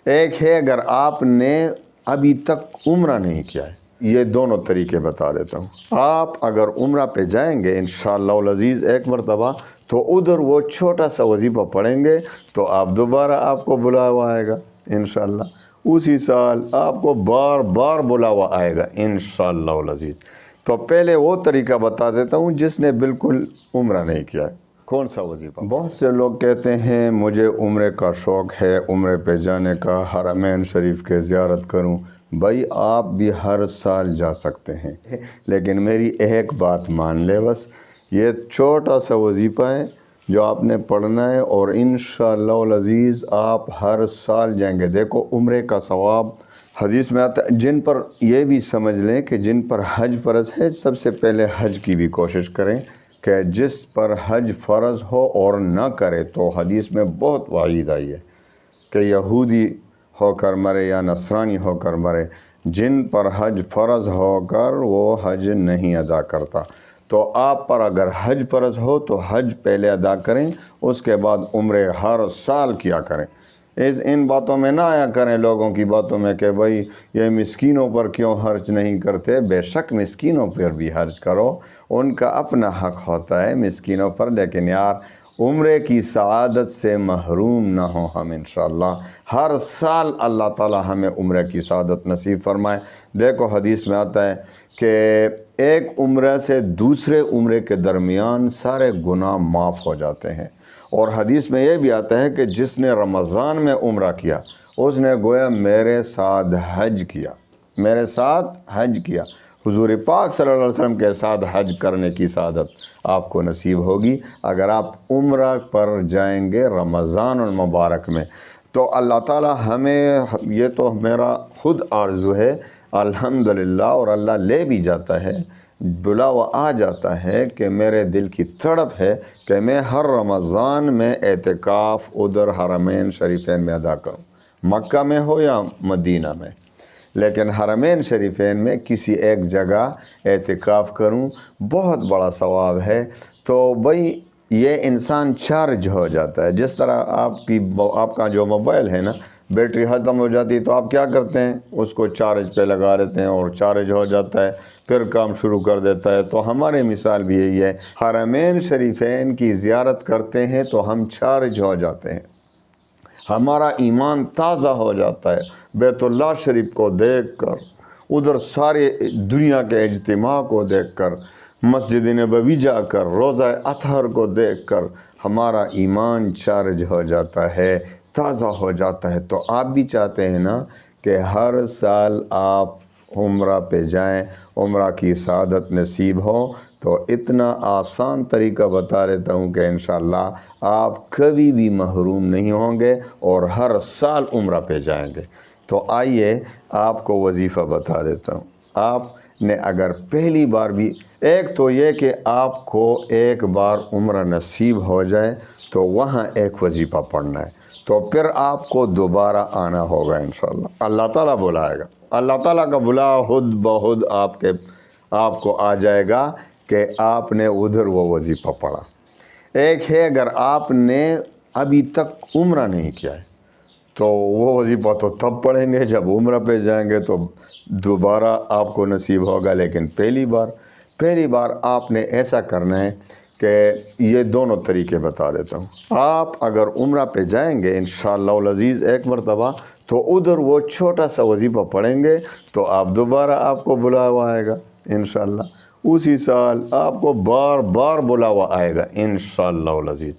ایک ہے اگر آپ نے ابھی تک عمرہ نہیں کیا ہے، یہ دونوں طریقے بتا دیتا ہوں۔ آپ اگر عمرہ پہ جائیں گے انشاءاللہ العزیز ایک مرتبہ، تو ادھر وہ چھوٹا سا وظیفہ پڑھیں گے تو آپ دوبارہ آپ کو بلاوا آئے گا انشاءاللہ، اسی سال آپ کو بار بار بلاوا آئے گا انشاءاللہ العزیز۔ تو پہلے وہ طریقہ بتا دیتا ہوں جس نے بالکل عمرہ نہیں کیا ہے، کون سا وظیفہ؟ بہت سے لوگ کہتے ہیں مجھے عمرے کا شوق ہے، عمرے پہ جانے کا، حرمین شریف کے زیارت کروں۔ بھائی آپ بھی ہر سال جا سکتے ہیں، لیکن میری ایک بات مان لے، بس یہ چھوٹا سا وظیفہ ہے جو آپ نے پڑھنا ہے، اور انشاءاللہ العزیز آپ ہر سال جائیں گے۔ دیکھو عمرے کا ثواب حدیث میں آتا ہے، جن پر یہ بھی سمجھ لیں کہ جن پر حج فرض ہے، سب سے پہلے حج کی بھی کوشش کریں کہ جس پر حج فرض ہو اور نہ کرے تو حدیث میں بہت وعید آئی ہے کہ یہودی ہو کر مرے یا نصرانی ہو کر مرے، جن پر حج فرض ہو کر وہ حج نہیں ادا کرتا۔ تو آپ پر اگر حج فرض ہو تو حج پہلے ادا کریں، اس کے بعد عمرے ہر سال کیا کریں۔ ان باتوں میں نہ آیا کریں لوگوں کی باتوں میں کہ بھائی یہ مسکینوں پر کیوں حرج نہیں کرتے۔ بے شک مسکینوں پر بھی حرج کرو، ان کا اپنا حق ہوتا ہے مسکینوں پر، لیکن یار عمرے کی سعادت سے محروم نہ ہوں ہم انشاءاللہ۔ ہر سال اللہ تعالی ہمیں عمرے کی سعادت نصیب فرمائے۔ دیکھو حدیث میں آتا ہے کہ ایک عمرے سے دوسرے عمرے کے درمیان سارے گناہ معاف ہو جاتے ہیں، اور حدیث میں یہ بھی آتا ہے کہ جس نے رمضان میں عمرہ کیا اس نے گویا میرے ساتھ حج کیا، میرے ساتھ حج کیا۔ حضور پاک صلی اللہ علیہ وسلم کے ساتھ حج کرنے کی سعادت آپ کو نصیب ہوگی اگر آپ عمرہ پر جائیں گے رمضان المبارک میں۔ تو اللہ تعالی ہمیں، یہ تو میرا خود آرزو ہے الحمدللہ، اور اللہ لے بھی جاتا ہے، بلاوا آ جاتا ہے کہ میرے دل کی تڑپ ہے کہ میں ہر رمضان میں اعتکاف ادھر حرمین شریفین میں ادا کروں، مکہ میں ہو یا مدینہ میں، لیکن حرمین شریفین میں کسی ایک جگہ اعتکاف کروں، بہت بڑا ثواب ہے۔ تو بھائی یہ انسان چارج ہو جاتا ہے، جس طرح آپ کا جو موبائل ہے نا، بیٹری ختم ہو جاتی ہے تو آپ کیا کرتے ہیں، اس کو چارج پہ لگا لیتے ہیں اور چارج ہو جاتا ہے، پھر کام شروع کر دیتا ہے۔ تو ہماری مثال بھی یہی ہے، حرمین شریفین کی زیارت کرتے ہیں تو ہم چارج ہو جاتے ہیں، ہمارا ایمان تازہ ہو جاتا ہے۔ بیت اللہ شریف کو دیکھ کر، ادھر سارے دنیا کے اجتماع کو دیکھ کر، مسجد نبوی جا کر، روضہ اطہر کو دیکھ کر ہمارا ایمان چارج ہو جاتا ہے، تازہ ہو جاتا ہے۔ تو آپ بھی چاہتے ہیں نا کہ ہر سال آپ عمرہ پہ جائیں، عمرہ کی سعادت نصیب ہو، تو اتنا آسان طریقہ بتا دیتا ہوں کہ انشاءاللہ آپ کبھی بھی محروم نہیں ہوں گے اور ہر سال عمرہ پہ جائیں گے۔ تو آئیے آپ کو وظیفہ بتا دیتا ہوں۔ آپ نے اگر پہلی بار بھی، ایک تو یہ کہ آپ کو ایک بار عمرہ نصیب ہو جائے تو وہاں ایک وظیفہ پڑھنا ہے، تو پھر آپ کو دوبارہ آنا ہوگا انشاءاللہ، اللہ تعالیٰ بلائے گا، اللہ تعالیٰ کا بلا خود بخود آپ کو آ جائے گا کہ آپ نے ادھر وہ وظیفہ پڑھا۔ ایک ہے اگر آپ نے ابھی تک عمرہ نہیں کیا ہے تو وہ وظیفہ تو تب پڑھیں گے جب عمرہ پہ جائیں گے تو دوبارہ آپ کو نصیب ہوگا، لیکن پہلی بار آپ نے ایسا کرنا ہے کہ یہ دونوں طریقے بتا دیتا ہوں۔ آپ اگر عمرہ پہ جائیں گے انشاءاللہ العزیز ایک مرتبہ، تو ادھر وہ چھوٹا سا وظیفہ پڑھیں گے تو آپ دوبارہ آپ کو بلاوا آئے گا انشاءاللہ، اسی سال آپ کو بار بار بلاوا آئے گا انشاءاللہ العزیز۔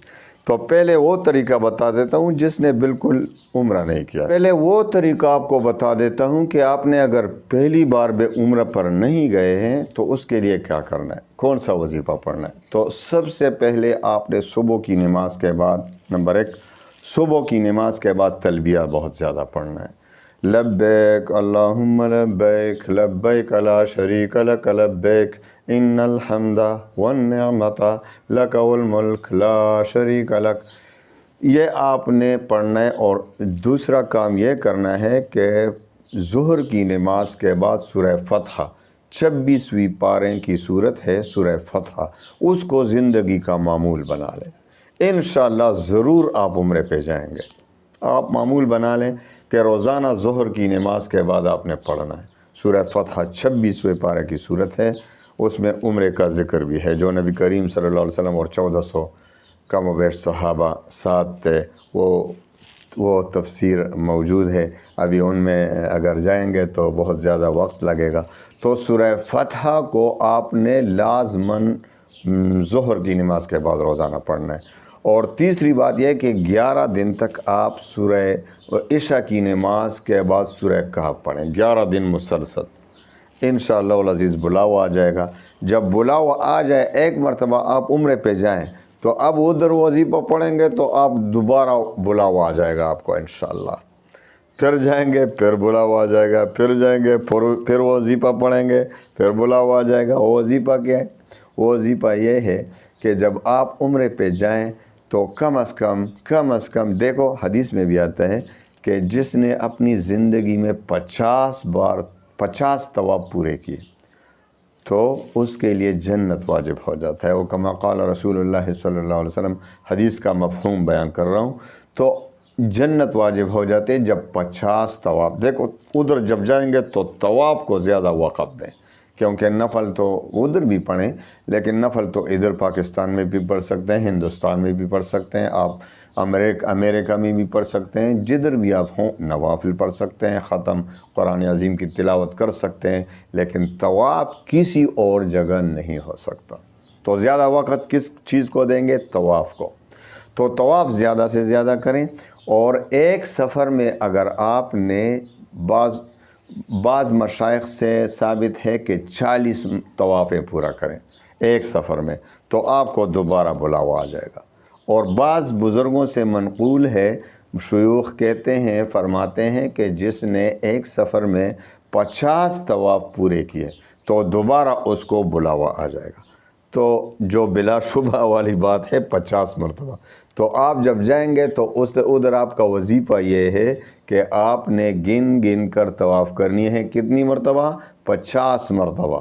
تو پہلے وہ طریقہ بتا دیتا ہوں جس نے بالکل عمرہ نہیں کیا۔ پہلے وہ طریقہ آپ کو بتا دیتا ہوں کہ آپ نے اگر پہلی بار بھی عمرہ پر نہیں گئے ہیں تو اس کے لیے کیا کرنا ہے، کون سا وظیفہ پڑھنا ہے۔ تو سب سے پہلے آپ نے صبح کی نماز کے بعد، نمبر 1، صبح کی نماز کے بعد تلبیہ بہت زیادہ پڑھنا ہے۔ لبیک اللہم لبیک، لبیک لا شریک لک لبیک، ان الحمد والنعمت لک والملک لا شریک لک، یہ آپ نے پڑھنا ہے۔ اور دوسرا کام یہ کرنا ہے کہ ظہر کی نماز کے بعد سورہ فتح، 26ویں پارے کی صورت ہے سورہ فتح، اس کو زندگی کا معمول بنا لیں، انشاءاللہ ضرور آپ عمرے پہ جائیں گے۔ آپ معمول بنا لیں کہ روزانہ ظہر کی نماز کے بعد آپ نے پڑھنا ہے۔ سورہ فتح 26ویں پارے کی صورت ہے، اس میں عمرے کا ذکر بھی ہے، جو نبی کریم صلی اللہ علیہ وسلم اور 1400 کم و بیش صحابہ ساتھ تھے، وہ تفسیر موجود ہے۔ ابھی ان میں اگر جائیں گے تو بہت زیادہ وقت لگے گا۔ تو سورہ فتح کو آپ نے لازماً ظہر کی نماز کے بعد روزانہ پڑھنا ہے۔ اور تیسری بات یہ ہے کہ 11 دن تک آپ سورہ عشاء کی نماز کے بعد سورہ کہف پڑھیں، 11 دن مسلسل۔ انشاءاللہ العزیز بلاوا آ جائے گا۔ جب بلاوا آ جائے، ایک مرتبہ آپ عمرے پہ جائیں تو اب ادھر وظیفہ پڑھیں گے تو آپ دوبارہ بلاوا آ جائے گا آپ کو انشاءاللہ۔ پھر جائیں گے، پھر بلاوا آ جائے گا، پھر جائیں گے، پھر وظیفہ پڑھیں گے، پھر بلاوا آ جائے گا۔ وہ وظیفہ کیا ہے؟ وہ وظیفہ یہ ہے کہ جب آپ عمرے پہ جائیں تو کم از کم دیکھو، حدیث میں بھی آتا ہے کہ جس نے اپنی زندگی میں 50 طواف پورے کیے تو اس کے لیے جنت واجب ہو جاتا ہے۔ وہ کما قال رسول اللہ صلی اللہ علیہ وسلم، حدیث کا مفہوم بیان کر رہا ہوں۔ تو جنت واجب ہو جاتے ہیں جب 50 طواف، دیکھو ادھر جب جائیں گے تو طواف کو زیادہ وقت دیں، کیونکہ نفل تو ادھر بھی پڑھیں، لیکن نفل تو ادھر پاکستان میں بھی پڑھ سکتے ہیں، ہندوستان میں بھی پڑھ سکتے ہیں، آپ امریکہ میں بھی پڑھ سکتے ہیں، جدھر بھی آپ ہوں نوافل پڑھ سکتے ہیں، ختم قرآن عظیم کی تلاوت کر سکتے ہیں، لیکن طواف کسی اور جگہ نہیں ہو سکتا۔ تو زیادہ وقت کس چیز کو دیں گے؟ طواف کو۔ تو طواف زیادہ سے زیادہ کریں، اور ایک سفر میں اگر آپ نے بعض مشائخ سے ثابت ہے کہ 40 طوافیں پورا کریں ایک سفر میں، تو آپ کو دوبارہ بلاوا آ جائے گا۔ اور بعض بزرگوں سے منقول ہے، شیوخ کہتے ہیں، فرماتے ہیں کہ جس نے ایک سفر میں 50 طواف پورے کیے تو دوبارہ اس کو بلاوا آ جائے گا۔ تو جو بلا شبہ والی بات ہے 50 مرتبہ۔ تو آپ جب جائیں گے تو ادھر آپ کا وظیفہ یہ ہے کہ آپ نے گن کر طواف کرنی ہے۔ کتنی مرتبہ؟ 50 مرتبہ۔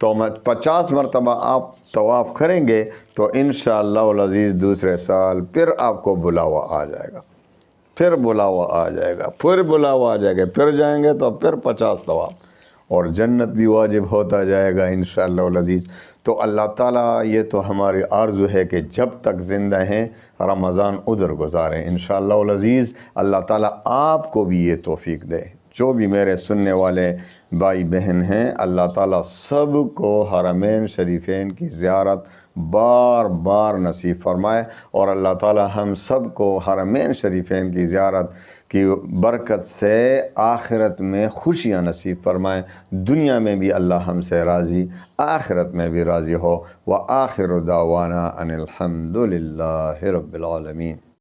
تو 50 مرتبہ آپ طواف کریں گے تو انشاءاللہ العزیز دوسرے سال پھر آپ کو بلاوا آ جائے گا، پھر بلاوا آ جائے گا، پھر بلاوا آ جائے گا، پھر جائیں گے تو پھر 50 طواف، اور جنت بھی واجب ہوتا جائے گا انشاءاللہ العزیز۔ تو اللہ تعالیٰ، یہ تو ہماری آرزو ہے کہ جب تک زندہ ہیں رمضان ادھر گزاریں انشاءاللہ العزیز۔ اللہ تعالیٰ آپ کو بھی یہ توفیق دے۔ جو بھی میرے سننے والے بھائی بہن ہیں، اللہ تعالیٰ سب کو حرمین شریفین کی زیارت بار بار نصیب فرمائے، اور اللہ تعالیٰ ہم سب کو حرمین شریفین کی زیارت کی برکت سے آخرت میں خوشیاں نصیب فرمائے۔ دنیا میں بھی اللہ ہم سے راضی، آخرت میں بھی راضی ہو۔ وآخر دعوانا ان الحمد للہ رب العالمین۔